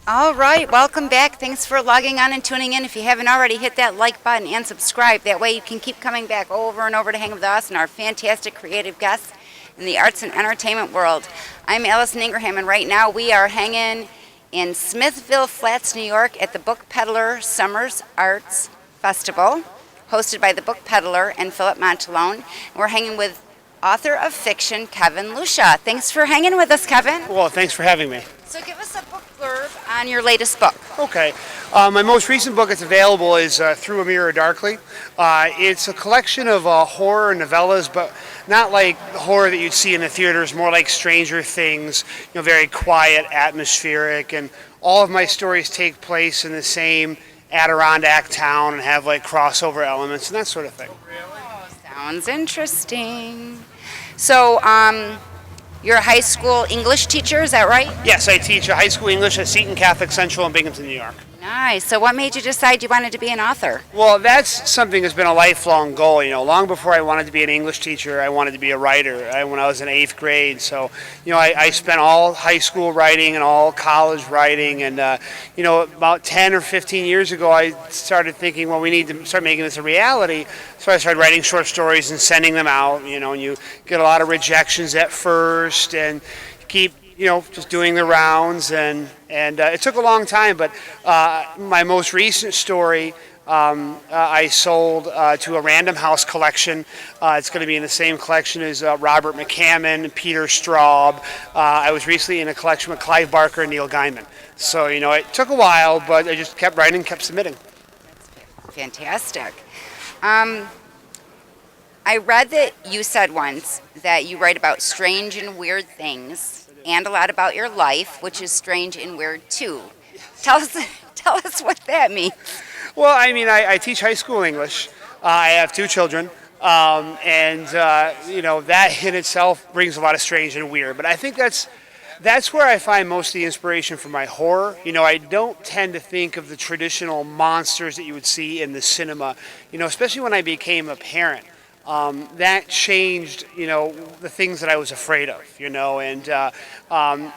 All right, welcome back. Thanks for logging on and tuning in. If you haven't already, hit that like button and subscribe. That way you can keep coming back over and over to hang with us and our fantastic creative guests in the arts and entertainment world. I'm Allison Ingraham, and right now we are hanging in Smithville Flats, New York at the Book Peddler Summers Arts Festival, hosted by the Book Peddler and Philip Montalone. We're hanging with author of fiction, Kevin Lucia. Thanks for hanging with us, Kevin. Well, thanks for having me. So give us a book blurb on your latest book. Okay. My most recent book that's available is Through a Mirror Darkly. It's a collection of horror novellas, but not like horror that you'd see in the theaters, more like Stranger Things, very quiet, atmospheric, and all of my stories take place in the same Adirondack town and have like crossover elements and that sort of thing. Oh, sounds interesting. So, you're a high school English teacher, is that right? Yes, I teach high school English at Seton Catholic Central in Binghamton, New York. Nice. So what made you decide you wanted to be an author? Well, that's something that's been a lifelong goal. Long before I wanted to be an English teacher, I wanted to be a writer when I was in 8th grade. So, I spent all high school writing and all college writing. And, about 10 or 15 years ago, I started thinking, well, we need to start making this a reality. So I started writing short stories and sending them out, and you get a lot of rejections at first and keep just doing the rounds, and it took a long time, but my most recent story I sold to a Random House collection. It's going to be in the same collection as Robert McCammon, Peter Straub. I was recently in a collection with Clive Barker and Neil Gaiman. So, it took a while, but I just kept writing, kept submitting. That's fantastic. I read that you said once that you write about strange and weird things, and a lot about your life, which is strange and weird too. Tell us what that means. Well, I teach high school English. I have 2 children, and that in itself brings a lot of strange and weird. But I think that's where I find most of the inspiration for my horror. I don't tend to think of the traditional monsters that you would see in the cinema. Especially when I became a parent. That changed, the things that I was afraid of, and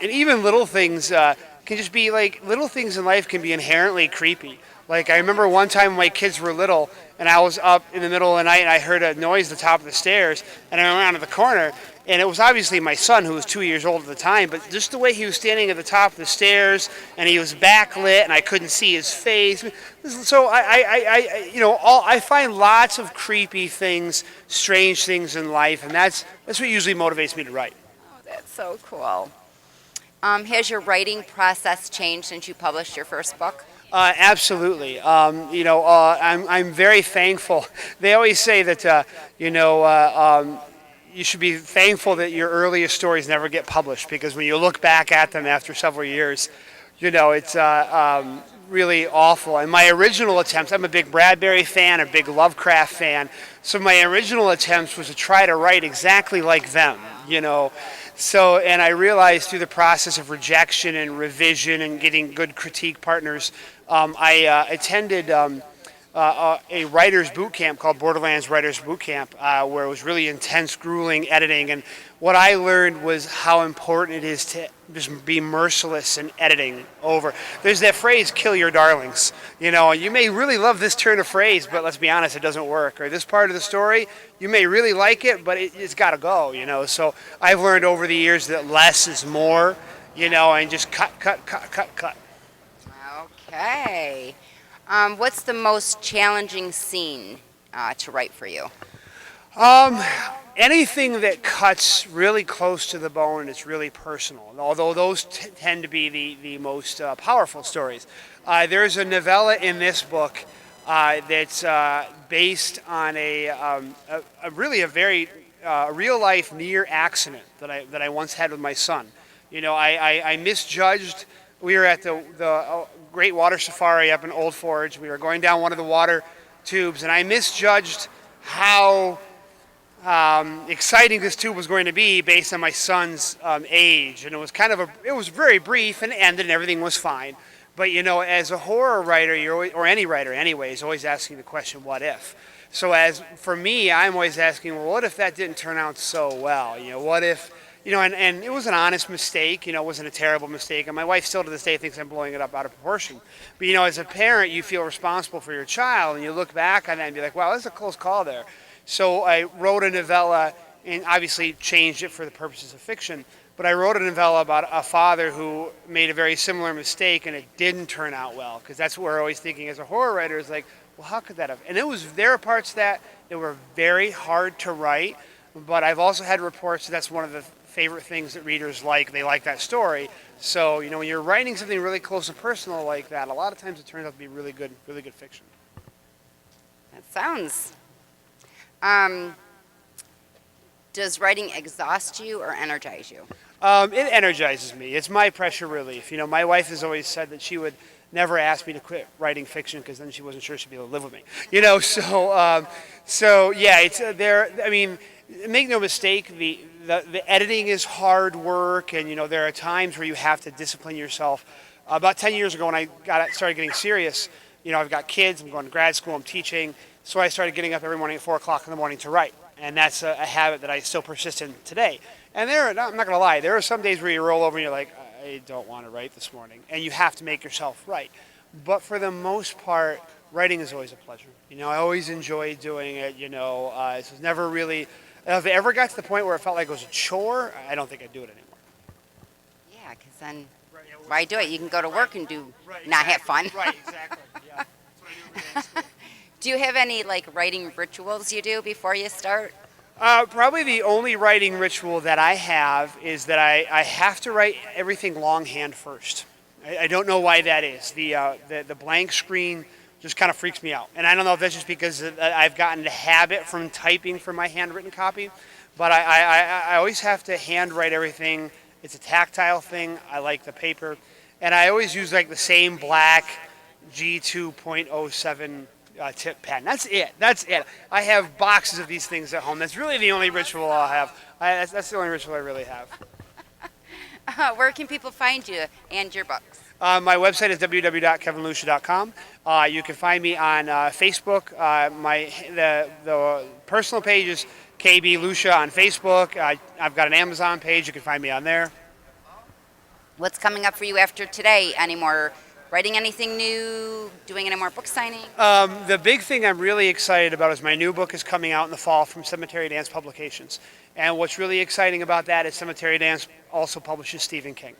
even little things can just be like, little things in life can be inherently creepy. Like, I remember one time when my kids were little, and I was up in the middle of the night, and I heard a noise at the top of the stairs, and I went around to the corner, and it was obviously my son, who was 2 years old at the time, but just the way he was standing at the top of the stairs, and he was backlit, and I couldn't see his face. So I find lots of creepy things, strange things in life, and that's what usually motivates me to write. Oh, that's so cool. Has your writing process changed since you published your first book? Absolutely. I'm very thankful. They always say that, you should be thankful that your earliest stories never get published, because when you look back at them after several years, it's really awful. And my original attempts, I'm a big Bradbury fan, a big Lovecraft fan, so my original attempts was to try to write exactly like them, So, and I realized through the process of rejection and revision and getting good critique partners, I attended a writer's boot camp called Borderlands Writers Boot Camp, where it was really intense, grueling editing. And what I learned was how important it is to just be merciless in editing over. There's that phrase, kill your darlings. You may really love this turn of phrase, but let's be honest, it doesn't work. Or this part of the story, you may really like it, but it's got to go, So I've learned over the years that less is more, and just cut. Okay. What's the most challenging scene to write for you? Anything that cuts really close to the bone and it's really personal, although those tend to be the most powerful stories. There's a novella in this book that's based on a very real-life near accident that I once had with my son. I misjudged. We were at the Great Water Safari up in Old Forge. We were going down one of the water tubes, and I misjudged how exciting this tube was going to be based on my son's age, and it was it was very brief and ended, and everything was fine. But as a horror writer, or any writer anyway, is always asking the question, what if? So as for me, I'm always asking, well, what if that didn't turn out so well? What if, and it was an honest mistake, it wasn't a terrible mistake. And my wife still to this day thinks I'm blowing it up out of proportion. But, as a parent, you feel responsible for your child, and you look back on that and be like, wow, that's a close call there. So I wrote a novella and obviously changed it for the purposes of fiction. But I wrote a novella about a father who made a very similar mistake, and it didn't turn out well. Because that's what we're always thinking as a horror writer is like, well, how could that have? And there are parts that were very hard to write. But I've also had reports that's one of the favorite things that readers like. They like that story. So, when you're writing something really close and personal like that, a lot of times it turns out to be really good fiction. That sounds... does writing exhaust you or energize you? It energizes me. It's my pressure relief. My wife has always said that she would never ask me to quit writing fiction because then she wasn't sure she'd be able to live with me. So yeah, it's there. I mean, make no mistake, the editing is hard work, and there are times where you have to discipline yourself. About 10 years ago, when I started getting serious, I've got kids. I'm going to grad school. I'm teaching. So I started getting up every morning at 4 o'clock in the morning to write. And that's a habit that I still persist in today. And I'm not going to lie, there are some days where you roll over and you're like, I don't want to write this morning. And you have to make yourself write. But for the most part, writing is always a pleasure. I always enjoy doing it. It's never really, if it ever got to the point where it felt like it was a chore, I don't think I'd do it anymore. Yeah, because then why do it? You can go to work and not have fun. Right, exactly. Yeah. That's what I do every day. Do you have any writing rituals you do before you start? Probably the only writing ritual that I have is that I have to write everything longhand first. I don't know why that is. The blank screen just kind of freaks me out. And I don't know if that's just because I've gotten the habit from typing for my handwritten copy, but I always have to hand write everything. It's a tactile thing. I like the paper. And I always use the same black G2.07 tip pen. That's it. I have boxes of these things at home. That's really the only ritual I'll have. That's the only ritual I really have. Where can people find you and your books? My website is www.kevinlucia.com. You can find me on Facebook. The personal page is KB Lucia on Facebook. I've got an Amazon page. You can find me on there. What's coming up for you after today? Any more writing anything new? Doing any more book signing? The big thing I'm really excited about is my new book is coming out in the fall from Cemetery Dance Publications. And what's really exciting about that is Cemetery Dance also publishes Stephen King.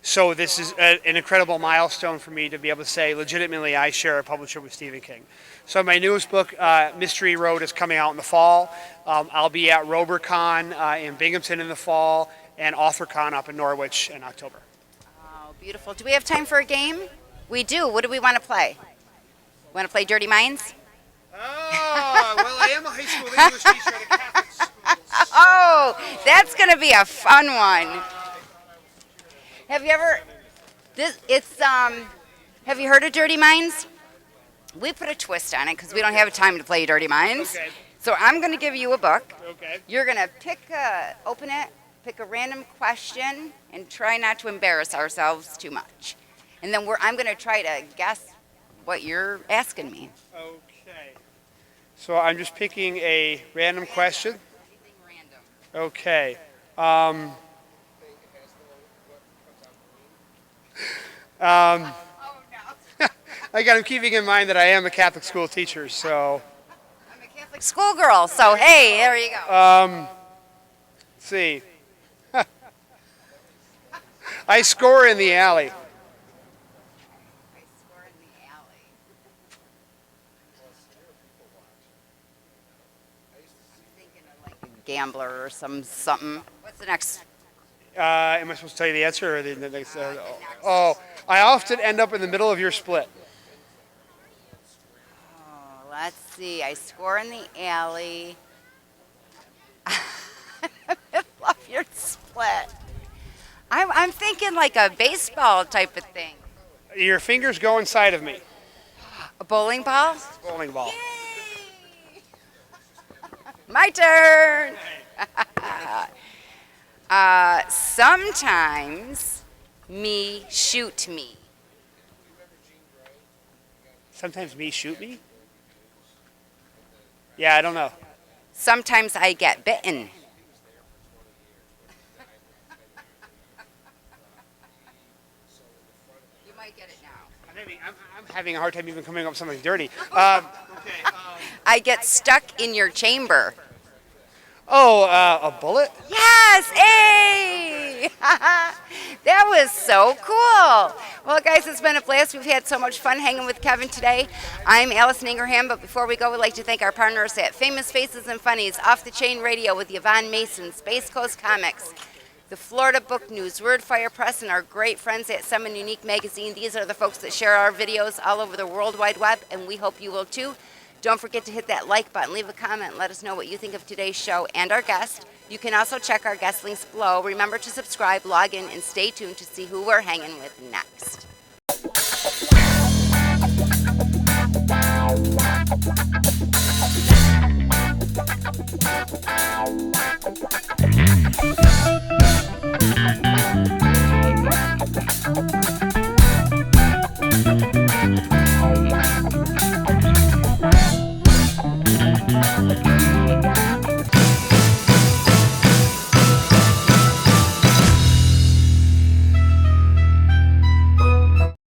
So this is an incredible milestone for me to be able to say, legitimately, I share a publisher with Stephen King. So my newest book, Mystery Road, is coming out in the fall. I'll be at RoberCon in Binghamton in the fall, and AuthorCon up in Norwich in October. Oh, beautiful. Do we have time for a game? We do. What do we want to play? Want to play Dirty Minds? Oh, well, I am a high school English teacher at a Catholic school. Oh, that's going to be a fun one. Have you ever? Have you heard of Dirty Minds? We put a twist on it because we don't have time to play Dirty Minds. Okay. So I'm going to give you a book. Okay. You're going to open it, pick a random question, and try not to embarrass ourselves too much. And then I'm going to try to guess what you're asking me. Okay. So I'm just picking a random question. Anything random. Okay. Oh, no. I'm keeping in mind that I am a Catholic school teacher, so. I'm a Catholic schoolgirl, so hey, there you go. Let's see. I score in the alley. Gambler or something. What's the next? Am I supposed to tell you the answer? Or the next, I often end up in the middle of your split. Oh, let's see. I score in the alley. I love your split. I'm thinking like a baseball type of thing. Your fingers go inside of me. A bowling ball? Bowling ball. Yay! My turn. Sometimes me shoot me. Sometimes me shoot me? Yeah, I don't know. Sometimes I get bitten. You might get it now. I'm having a hard time even coming up with something dirty. I get stuck in your chamber. A bullet? Yes! Hey! That was so cool. Well, guys, it's been a blast. We've had so much fun hanging with Kevin today. I'm Allison Ingraham, but before we go, we'd like to thank our partners at Famous Faces and Funnies, Off the Chain Radio with Yvonne Mason, Space Coast Comics, the Florida Book News, Wordfire Press, and our great friends at Summon Unique Magazine. These are the folks that share our videos all over the World Wide Web, and we hope you will too. Don't forget to hit that like button, leave a comment, and let us know what you think of today's show and our guest. You can also check our guest links below. Remember to subscribe, log in, and stay tuned to see who we're hanging with next.